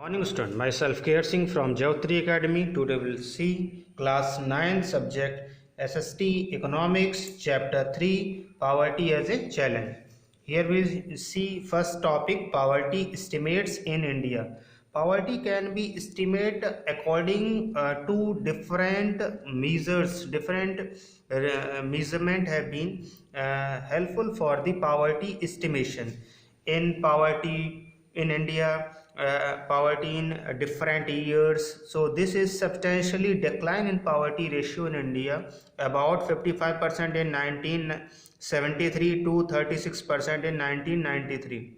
Morning student, myself Care Singh from Javtri Academy. Today we will see class 9 subject SST Economics chapter 3 Poverty as a Challenge. Here we see first topic poverty estimates in India. Poverty can be estimated according to different measures. Different measurement have been helpful for the poverty estimation. In poverty in India, poverty in different years. So this is substantially decline in poverty ratio in India, about 55% in 1973 to 36% in 1993.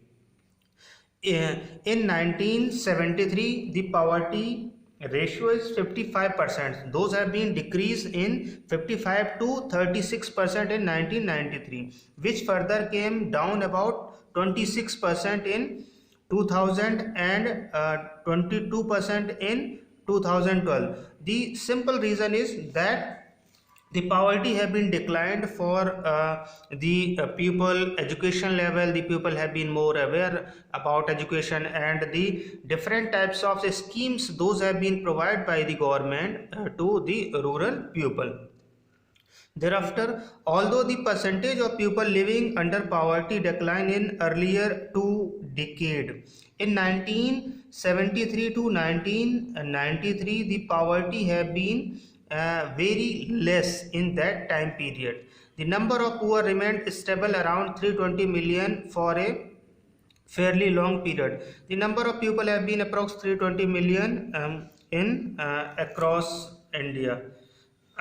In 1973, the poverty ratio is 55%. Those have been decreased in 55 to 36% in 1993, which further came down about 26% in 2000 and 22% in 2012. The simple reason is that the poverty have been declined for the people education level. The people have been more aware about education, and the different types of schemes those have been provided by the government to the rural people. Thereafter, although the percentage of people living under poverty declined in earlier two decades, in 1973 to 1993, the poverty have been very less in that time period. The number of poor remained stable around 320 million for a fairly long period. The number of people have been approximately 320 million in across India.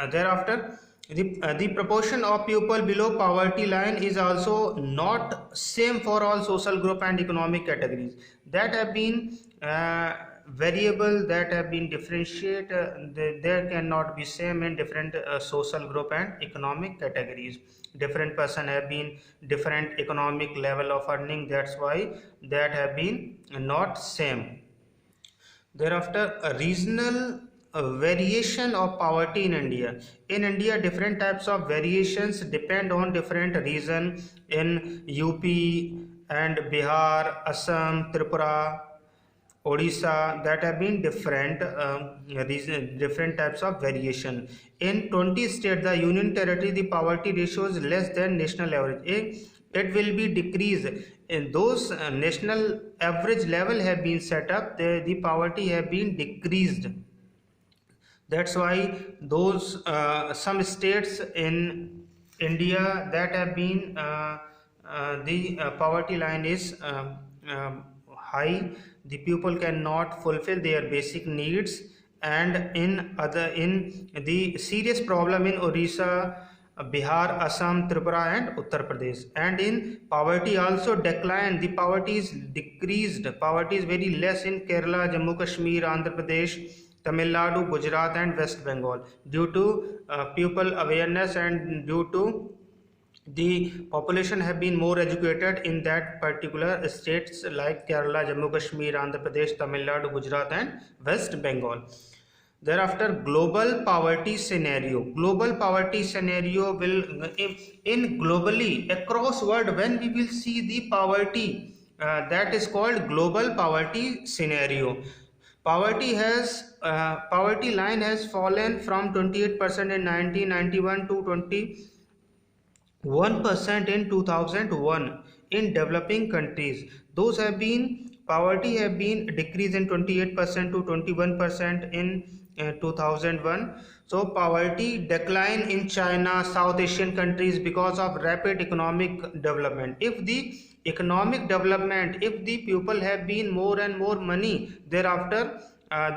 Thereafter, the proportion of people below poverty line is also not same for all social group and economic categories. That have been variable, that have been differentiate. There cannot be same in different social group and economic categories. Different person have been different economic level of earning. That's why that have been not same. Thereafter, a regional variation of poverty in India. In India, different types of variations depend on different region. In UP and Bihar, Assam, Tripura, Odisha, that have been different types of variation. In 20 states, the union territory, the poverty ratio is less than national average. It will be decreased. In those national average level have been set up, the poverty have been decreased. That's why those some states in India that have been the poverty line is high. The people cannot fulfill their basic needs, and in the serious problem in Odisha, Bihar, Assam, Tripura and Uttar Pradesh. And in poverty also declined. The poverty is decreased. Poverty is very less in Kerala, Jammu Kashmir, Andhra Pradesh, Tamil Nadu, Gujarat and West Bengal, due to people awareness and due to the population have been more educated in that particular states like Kerala, Jammu Kashmir, Andhra Pradesh, Tamil Nadu, Gujarat and West Bengal. Thereafter, global poverty scenario. Global poverty scenario will in globally across world, when we will see the poverty, that is called global poverty scenario. Poverty line has fallen from 28% in 1991 to 21% in 2001 in developing countries. Those have been poverty have been decreased in 28% to 21% in 2001. So poverty decline in China, South Asian countries because of rapid economic development. If the economic development, if the people have been more and more money, thereafter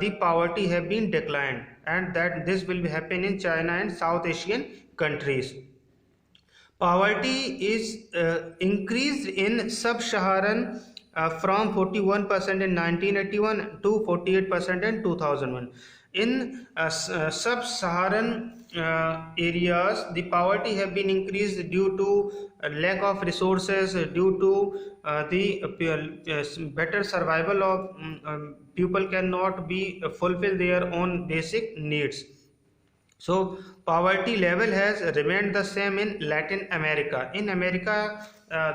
the poverty have been declined, and that this will happen in China and South Asian countries. Poverty is increased in sub-Saharan from 41% in 1981 to 48% in 2001. In sub-Saharan areas, the poverty have been increased due to lack of resources, due to the better survival of people cannot be fulfill their own basic needs. So poverty level has remained the same in Latin America. In America,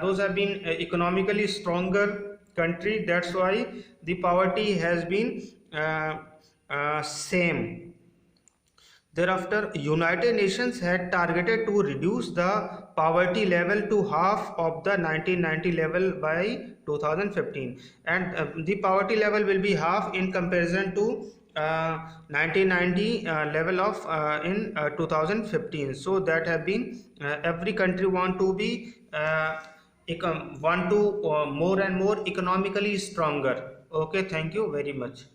those have been economically stronger country. That's why the poverty has been same. Thereafter, United Nations had targeted to reduce the poverty level to half of the 1990 level by 2015, and the poverty level will be half in comparison to 1990 level of in 2015. So that have been every country want to be more and more economically stronger. Okay, thank you very much.